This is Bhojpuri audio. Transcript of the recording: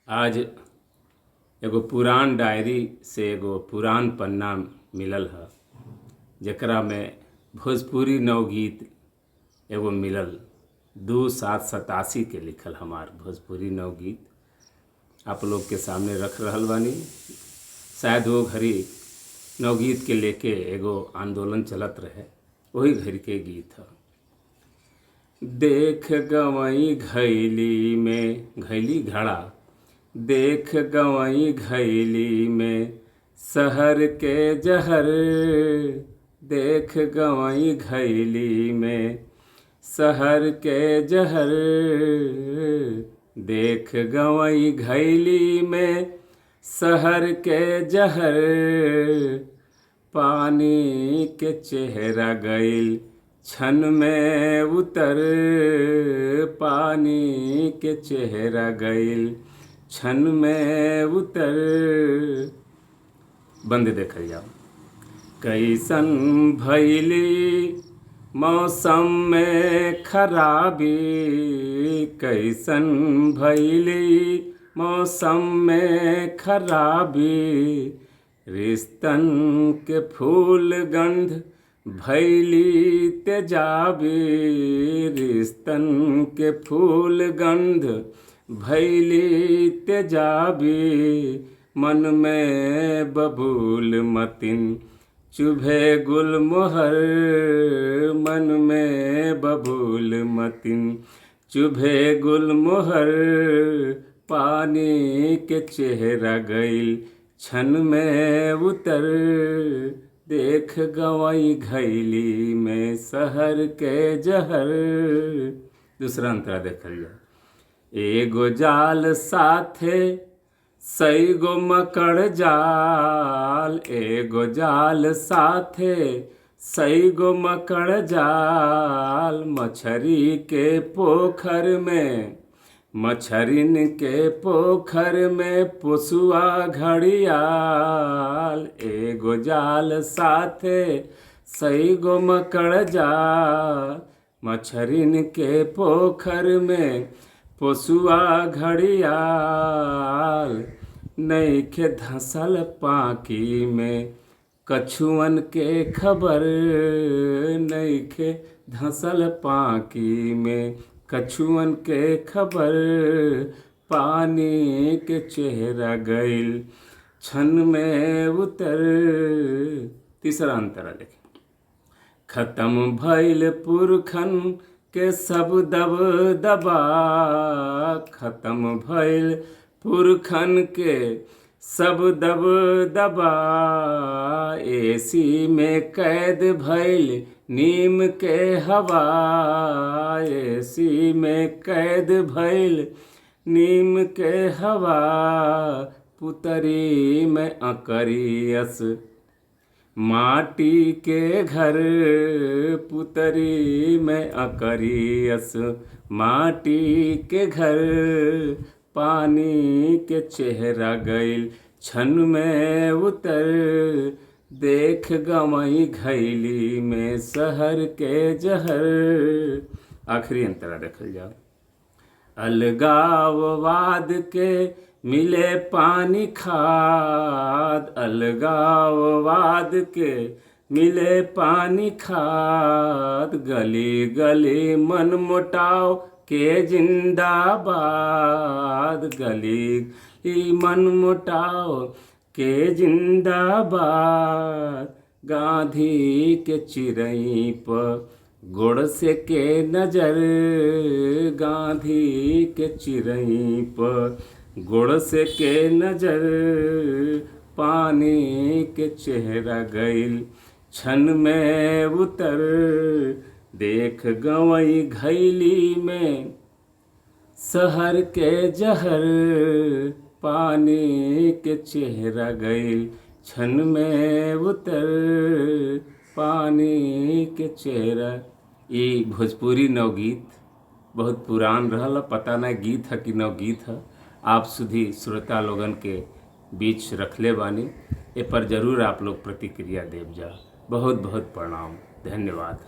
आज एगो पुरान डायरी से एगो पुरान पन्ना मिलल ह जेकरा में भोजपुरी नवगीत एगो मिलल 2787 के लिखल हमार भोजपुरी नवगीत आप लोग के सामने रख रहल बानी। शायद वो घड़ी नवगीत के लेके एगो आंदोलन चलत रहे, वही घड़ी के गीत ह। देख गवई घैली में घैली घड़ा, देख गवई घैली में शहर के जहर, देख गवई घैली में शहर के जहर, देख गवई घैली में शहर के जहर, पानी के चेहरा गईल क्षण में उतर, पानी के चेहरा गईल क्षण में उतर। बंद देखल जाओ कैसन भैली मौसम में खराबी, कैसन भैली मौसम में खराबी, रिश्तन के फूल गंध भैली तेजाबी, रिश्तन के फूल गंध भैली तेजाबी, मन में बबूल मतिन चुभे गुल मोहर, मन में बबूल मतिन चुभे गुल मोहर, पानी के चेहरा गईल क्षण में उतर, देख गवई घैली में शहर के जहर। दूसरा अंतरा देखल जाए। एगो जाल साथे सई गो मकड़ जाल, एगो जाल साथे सई गो मकड़ जाल, मछरी के पोखर में, मछरिन के पोखर में पोसुआ घड़ियाल, एगो जाल साथे सई गो मकड़ जाल, मछरिन के पोखर में पोसुआ घड़ियाल, नइखे धंसल पाकी में कछुअन के खबर, नइखे धंसल पाकी में कछुअन के खबर, पानी के चेहरा गईल क्षण में उतर। तीसरा अंतरा देखें। खत्म भइल पुरखन के सब दब दबा, खत्म भइल पुरखन के सब दब दबा, एसी में कैद भइल नीम के हवा, एसी में कैद भइल नीम के हवा, पुतरी में अकरियस माटी के घर, पुतरी में अकरियस माटी के घर, पानी के चेहरा गईल क्षण में उतर, देख गवई घैली में शहर के जहर। आखिरी अंतरा देखल जाओ। अलगाववाद के मिले पानी खाद, अलगाववाद के मिले पानी खाद, गली गली मन मुटाव के जिंदाबाद, गली मन मुटाव के जिंदाबाद, गांधी के चिरई पर गोड़ से के नजर, गांधी के चिरई पर गोड़ से के नजर, पानी के चेहरा गईल क्षण में उतर, देख गवई घैली में शहर के जहर, पानी के चेहरा गईल क्षण में उतर, पानी के चेहरा। ये भोजपुरी नवगीत बहुत पुरान रहल, पता नहीं गीत है कि नवगीत है। आप सुधी श्रोता लोगन के बीच रखले बानी, ए पर जरूर आप लोग प्रतिक्रिया देव जा। बहुत बहुत प्रणाम, धन्यवाद।